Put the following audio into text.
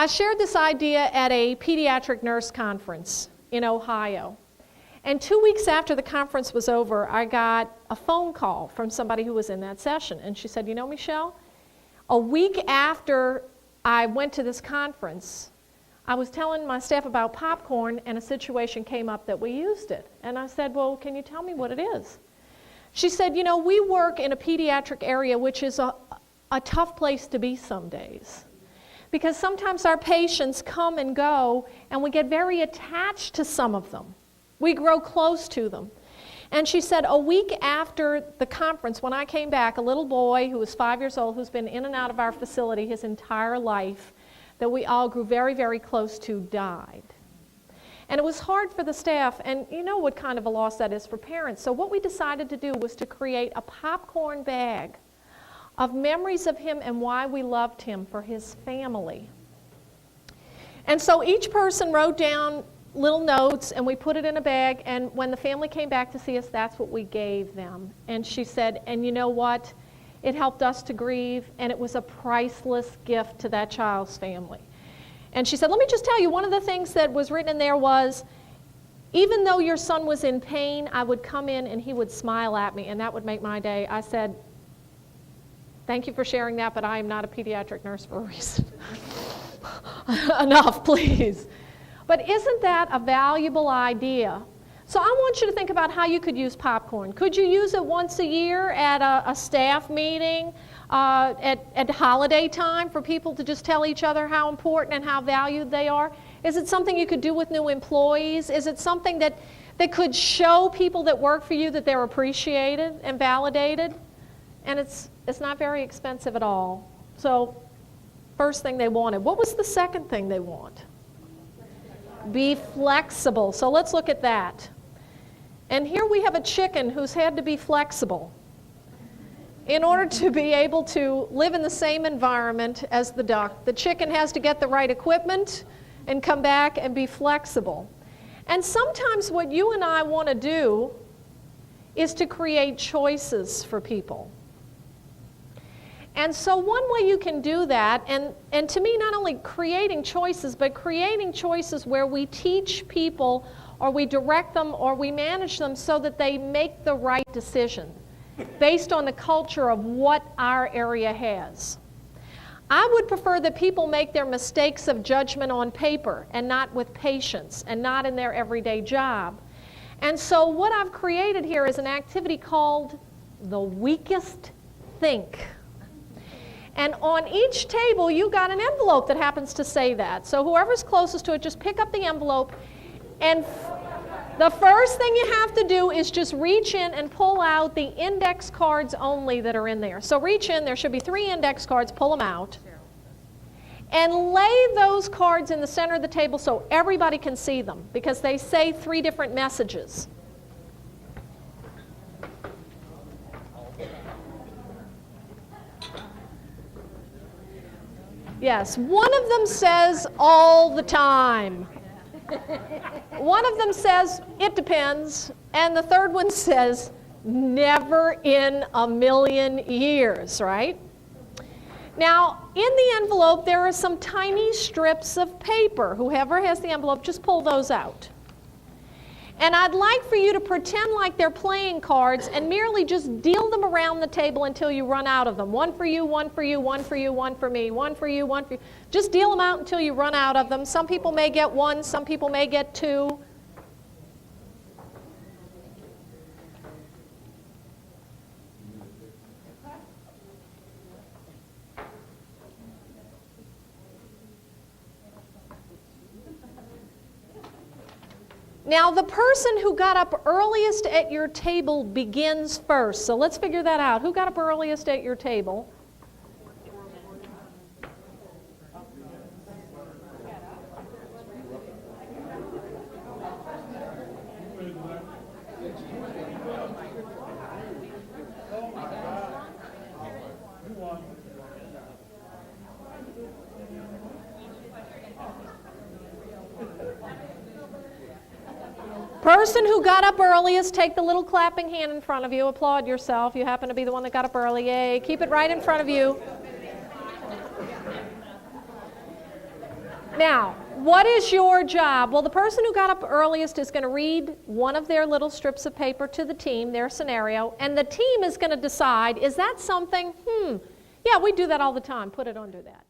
I shared this idea at a pediatric nurse conference in Ohio. And 2 weeks after the conference was over, I got a phone call from somebody who was in that session. And she said, you know, Michele, a week after I went to this conference, I was telling my staff about popcorn, and a situation came up that we used it. And I said, well, can you tell me what it is? She said, you know, we work in a pediatric area, which is a tough place to be some days. Because sometimes our patients come and go, and we get very attached to some of them. We grow close to them. And she said, a week after the conference, when I came back, a little boy who was 5 years old, who's been in and out of our facility his entire life, that we all grew very, very close to, died. And it was hard for the staff, and you know what kind of a loss that is for parents. So what we decided to do was to create a popcorn bag of memories of him and why we loved him for his family. And so each person wrote down little notes, and we put it in a bag, and when the family came back to see us, that's what we gave them. And she said, and you know what? It helped us to grieve, and it was a priceless gift to that child's family. And she said, let me just tell you, one of the things that was written in there was, even though your son was in pain, I would come in and he would smile at me, and that would make my day. I said, thank you for sharing that, but I am not a pediatric nurse for a reason. Enough, please. But isn't that a valuable idea? So I want you to think about how you could use popcorn. Could you use it once a year at a staff meeting, at holiday time, for people to just tell each other how important and how valued they are? Is it something you could do with new employees? Is it something that could show people that work for you that they're appreciated and validated? And it's not very expensive at all. So first thing they wanted. What was the second thing they want? Be flexible. So let's look at that. And here we have a chicken who's had to be flexible in order to be able to live in the same environment as the duck. The chicken has to get the right equipment and come back and be flexible. And sometimes what you and I want to do is to create choices for people. And so one way you can do that, and to me, not only creating choices, but creating choices where we teach people, or we direct them, or we manage them so that they make the right decision based on the culture of what our area has. I would prefer that people make their mistakes of judgment on paper and not with patience and not in their everyday job. And so what I've created here is an activity called the weakest think. And on each table, you got an envelope that happens to say that. So whoever's closest to it, just pick up the envelope. And the first thing you have to do is just reach in and pull out the index cards only that are in there. So reach in, there should be 3 index cards, pull them out. And lay those cards in the center of the table so everybody can see them, because they say 3 different messages. Yes, one of them says all the time. One of them says it depends, and the third one says never in a million years, right? Now, in the envelope, there are some tiny strips of paper. Whoever has the envelope, just pull those out. And I'd like for you to pretend like they're playing cards and merely just deal them around the table until you run out of them. One for you, one for you, one for you, one for me, one for you, one for you. Just deal them out until you run out of them. Some people may get 1, some people may get 2. Now, the person who got up earliest at your table begins first. So let's figure that out. Who got up earliest at your table? Person who got up earliest, take the little clapping hand in front of you. Applaud yourself. You happen to be the one that got up early. Yay. Keep it right in front of you. Now, what is your job? Well, the person who got up earliest is going to read one of their little strips of paper to the team, their scenario, and the team is going to decide, is that something, yeah, we do that all the time, put it under that.